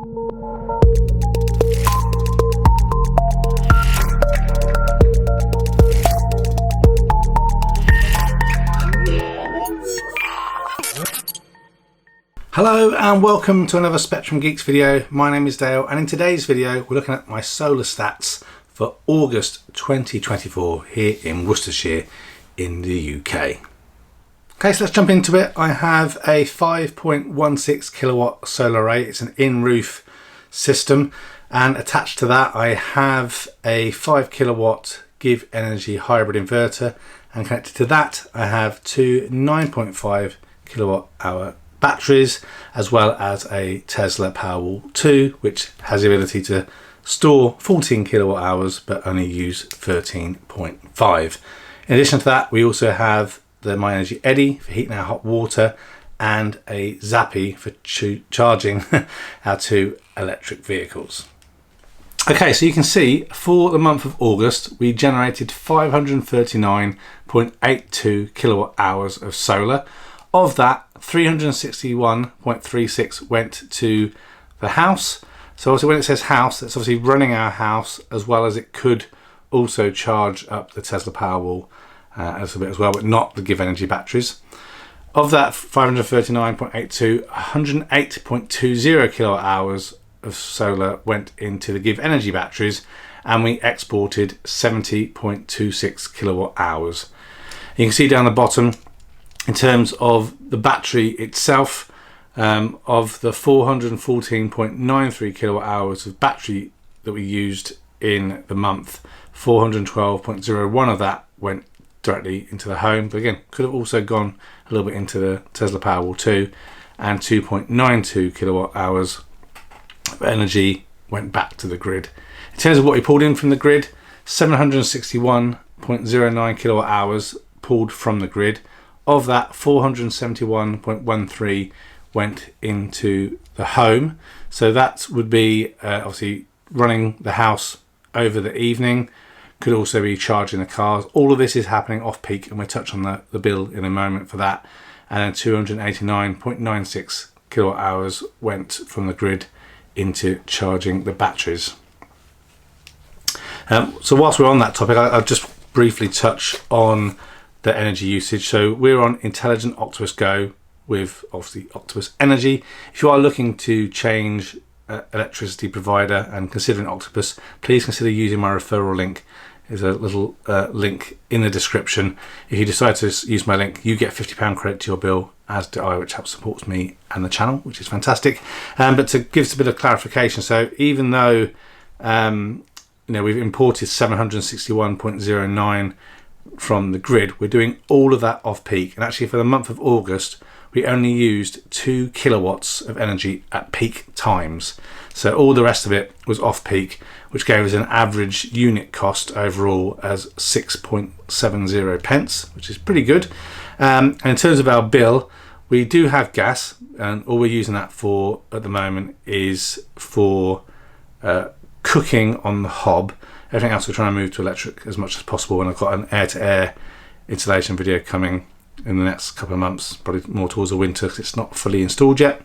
Hello and welcome to another Spectrum Geeks video. My name is Dale, and in today's video we're looking at my solar stats for August 2024 here in Worcestershire in the UK. Okay, so let's jump into it. I have a 5.16 kilowatt solar array. It's an in-roof system, and attached to that I have a 5 kilowatt GivEnergy hybrid inverter, and connected to that I have two 9.5 kilowatt hour batteries, as well as a Tesla Powerwall 2, which has the ability to store 14 kilowatt hours but only use 13.5. In addition to that, we also have the MyEnergi Eddy for heating our hot water, and a Zappy for charging our two electric vehicles. Okay, so you can see for the month of August we generated 539.82 kilowatt hours of solar. Of that, 361.36 went to the house. So obviously when it says house, it's obviously running our house, as well as it could also charge up the Tesla Powerwall a little bit as well, but not the GivEnergy batteries. Of that 539.82, 108.20 kilowatt hours of solar went into the GivEnergy batteries, and we exported 70.26 kilowatt hours. You can see down the bottom, in terms of the battery itself, of the 414.93 kilowatt hours of battery that we used in the month, 412.01 of that went directly into the home, but again could have also gone a little bit into the Tesla Powerwall 2, and 2.92 kilowatt hours of energy went back to the grid. In terms of what we pulled in from the grid, 761.09 kilowatt hours pulled from the grid. Of that, 471.13 went into the home. So that would be obviously running the house over the evening. Could also be charging the cars. All of this is happening off peak, and we'll touch on the bill in a moment for that. And then 289.96 kilowatt hours went from the grid into charging the batteries. So whilst we're on that topic, I'll just briefly touch on the energy usage. So we're on Intelligent Octopus Go with obviously Octopus Energy. If you are looking to change electricity provider and considering Octopus, please consider using my referral link. There's a little link in the description. If you decide to use my link, you get £50 credit to your bill, as do I, which helps support me and the channel, which is fantastic. But to give us a bit of clarification, so even though we've imported 761.09 from the grid, we're doing all of that off peak, and actually for the month of August we only used 2 kilowatts of energy at peak times. So all the rest of it was off peak, which gave us an average unit cost overall as 6.70 pence, which is pretty good. And in terms of our bill, we do have gas, and all we're using that for at the moment is for cooking on the hob. Everything else we're trying to move to electric as much as possible, and I've got an air-to-air installation video coming in the next couple of months, probably more towards the winter because it's not fully installed yet.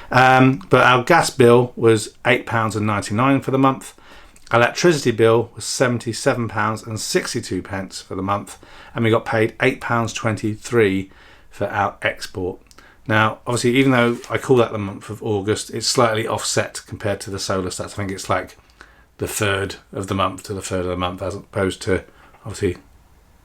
But our gas bill was £8.99 for the month. Our electricity bill was £77.62 for the month, and we got paid £8.23 for our export. Now, obviously, even though I call that the month of August, it's slightly offset compared to the solar stats. I think it's like the third of the month to the third of the month, as opposed to obviously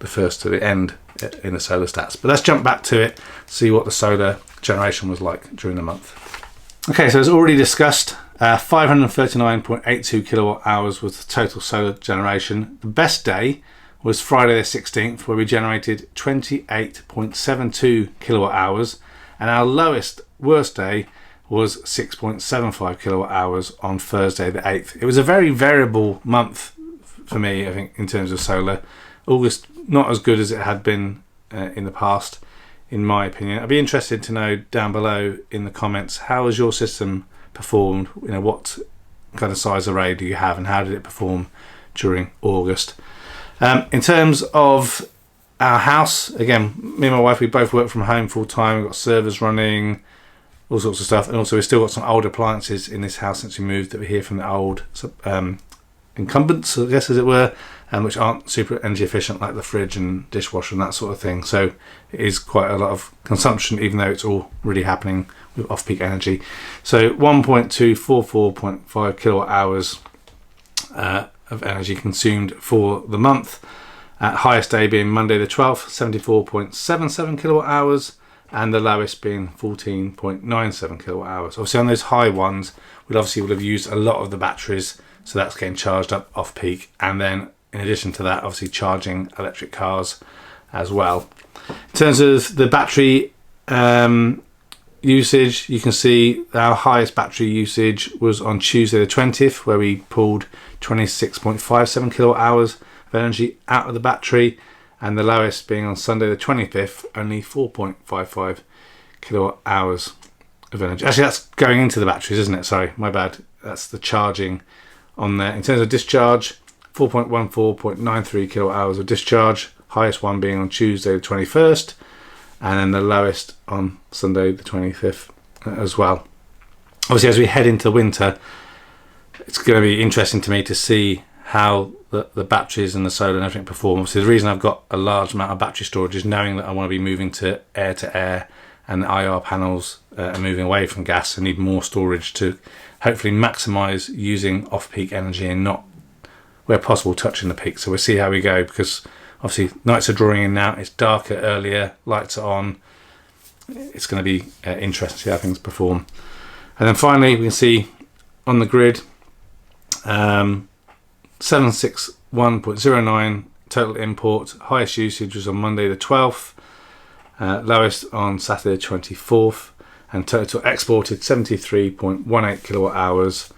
the first to the end in the solar stats. But let's jump back to it, see what the solar generation was like during the month. Okay, so as already discussed, 539.82 kilowatt hours was the total solar generation. The best day was Friday the 16th, where we generated 28.72 kilowatt hours, and our worst day was 6.75 kilowatt hours on Thursday the 8th. It was a very variable month for me, I think, in terms of solar. August, not as good as it had been in the past, in my opinion. I'd be interested to know down below in the comments, how has your system performed? What kind of size array do you have, and how did it perform during August? In terms of our house, again, me and my wife, we both work from home full time. We've got servers running, all sorts of stuff. And also we've still got some old appliances in this house since we moved that we hear from the old incumbents, I guess, as it were, which aren't super energy efficient, like the fridge and dishwasher and that sort of thing. So it is quite a lot of consumption, even though it's all really happening with off-peak energy. So 1.244.5 kilowatt hours of energy consumed for the month. Highest day being Monday the 12th, 74.77 kilowatt hours, and the lowest being 14.97 kilowatt hours. Obviously on those high ones, we'd obviously would have used a lot of the batteries, so that's getting charged up off peak. And then in addition to that, obviously charging electric cars as well. In terms of the battery usage, you can see our highest battery usage was on Tuesday the 20th, where we pulled 26.57 kilowatt hours of energy out of the battery, and the lowest being on Sunday the 25th, only 4.55 kilowatt hours of energy. Actually, that's going into the batteries, isn't it? Sorry, my bad. That's the charging on there. In terms of discharge, 4.14.93 kilowatt hours of discharge, highest one being on Tuesday the 21st, and then the lowest on Sunday the 25th as well. Obviously, as we head into winter, it's going to be interesting to me to see how the batteries and the solar and everything perform. Obviously, the reason I've got a large amount of battery storage is knowing that I want to be moving to air, and the IR panels are moving away from gas. I need more storage to hopefully maximise using off-peak energy and not, where possible, touching the peak. So we'll see how we go, because obviously nights are drawing in now, it's darker earlier, lights are on. It's going to be interesting to see how things perform. And then finally, we can see on the grid, 761.09 total import. Highest usage was on Monday the 12th, lowest on Saturday the 24th, and total exported 73.18 kilowatt hours,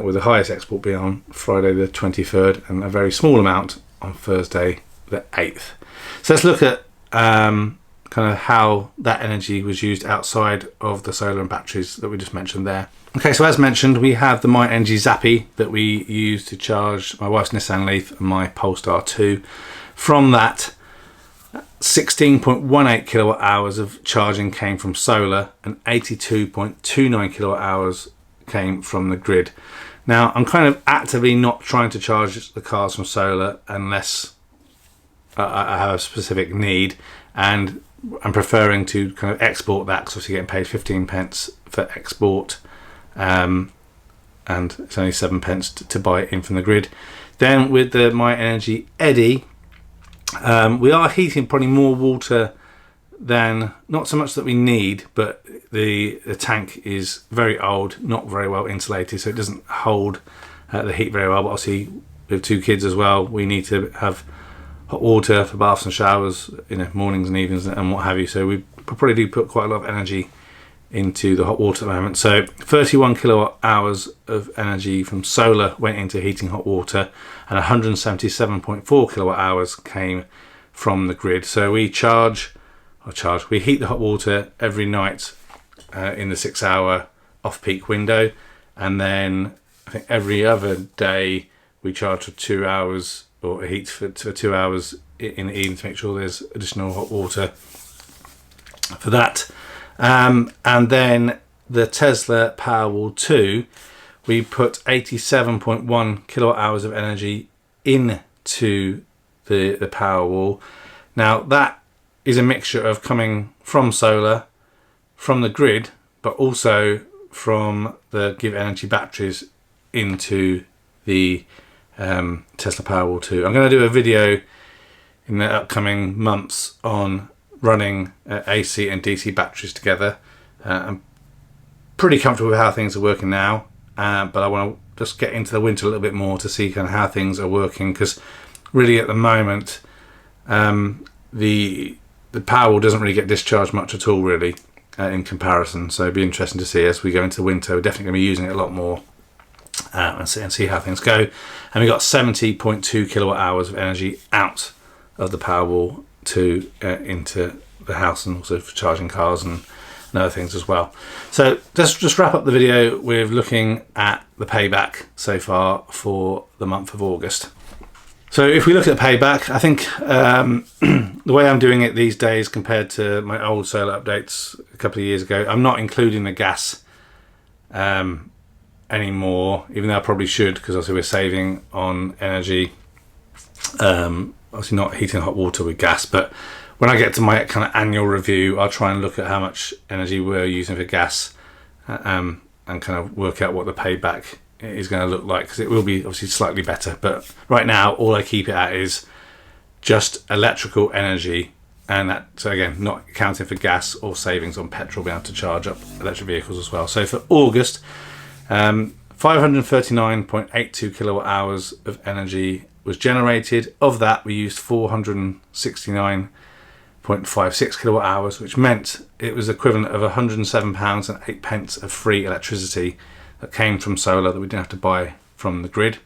with the highest export being on Friday the 23rd, and a very small amount on Thursday the 8th. So let's look at kind of how that energy was used outside of the solar and batteries that we just mentioned there. Okay, so as mentioned, we have the MyEnergi Zappy that we use to charge my wife's Nissan Leaf and my Polestar 2. From that, 16.18 kilowatt hours of charging came from solar, and 82.29 kilowatt hours came from the grid. Now, I'm kind of actively not trying to charge the cars from solar unless I have a specific need, and I'm preferring to kind of export that, because obviously getting paid 15 pence for export, and it's only 7 pence to buy it in from the grid. Then with the MyEnergi Eddy, we are heating probably more water than, not so much that we need, but the tank is very old, not very well insulated, so it doesn't hold the heat very well. But obviously with 2 kids as well, we need to have hot water for baths and showers, mornings and evenings and what have you. So we probably do put quite a lot of energy into the hot water at the moment. So 31 kilowatt hours of energy from solar went into heating hot water, and 177.4 kilowatt hours came from the grid. So we we heat the hot water every night in the 6-hour off-peak window, and then I think every other day we charge for 2 hours, or heat for 2 hours in the evening, to make sure there's additional hot water for that. And then the Tesla Powerwall 2, we put 87.1 kilowatt hours of energy into the Powerwall. Now that is a mixture of coming from solar, from the grid, but also from the GivEnergy batteries into the Tesla Powerwall 2. I'm going to do a video in the upcoming months on running AC and DC batteries together. I'm pretty comfortable with how things are working now, but I want to just get into the winter a little bit more to see kind of how things are working, because really at the moment the Powerwall doesn't really get discharged much at all, really, in comparison. So it'd be interesting to see as we go into winter. We're definitely going to be using it a lot more, and see how things go. And we got 70.2 kilowatt hours of energy out of the Powerwall to into the house, and also for charging cars and other things as well. So let's just wrap up the video with looking at the payback so far for the month of August. So if we look at the payback, I think the way I'm doing it these days compared to my old solar updates couple of years ago. I'm not including the gas anymore, even though I probably should, because obviously we're saving on energy. Obviously not heating hot water with gas, but when I get to my kind of annual review, I'll try and look at how much energy we're using for gas, and kind of work out what the payback is going to look like, because it will be obviously slightly better. But right now all I keep it at is just electrical energy, and that, so again, not accounting for gas or savings on petrol, being able to charge up electric vehicles as well. So for August, 539.82 kilowatt hours of energy was generated. Of that, we used 469.56 kilowatt hours, which meant it was equivalent of £107.08 of free electricity that came from solar that we didn't have to buy from the grid. In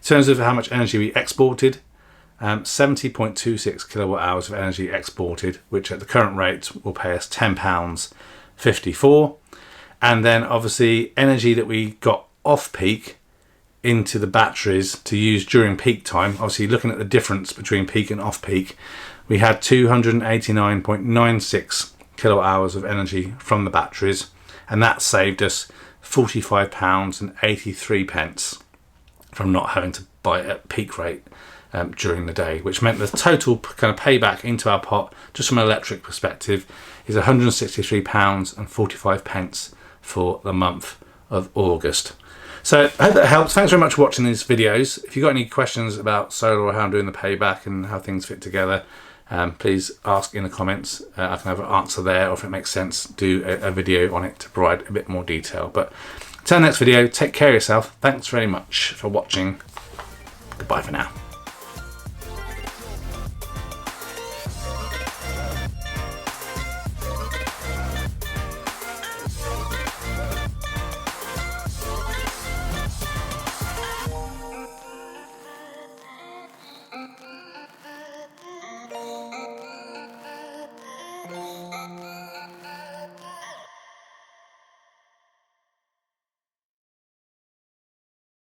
terms of how much energy we exported, 70.26 kilowatt hours of energy exported, which at the current rate will pay us £10.54. And then obviously energy that we got off peak into the batteries to use during peak time. Obviously looking at the difference between peak and off peak, we had 289.96 kilowatt hours of energy from the batteries, and that saved us £45.83 from not having to buy it at peak rate during the day, which meant the total kind of payback into our pot, just from an electric perspective, is £163.45 for the month of August. So I hope that helps. Thanks very much for watching these videos. If you've got any questions about solar or how I'm doing the payback and how things fit together, please ask in the comments. I can have an answer there, or if it makes sense, do a video on it to provide a bit more detail. But until the next video, take care of yourself. Thanks very much for watching. Goodbye for now.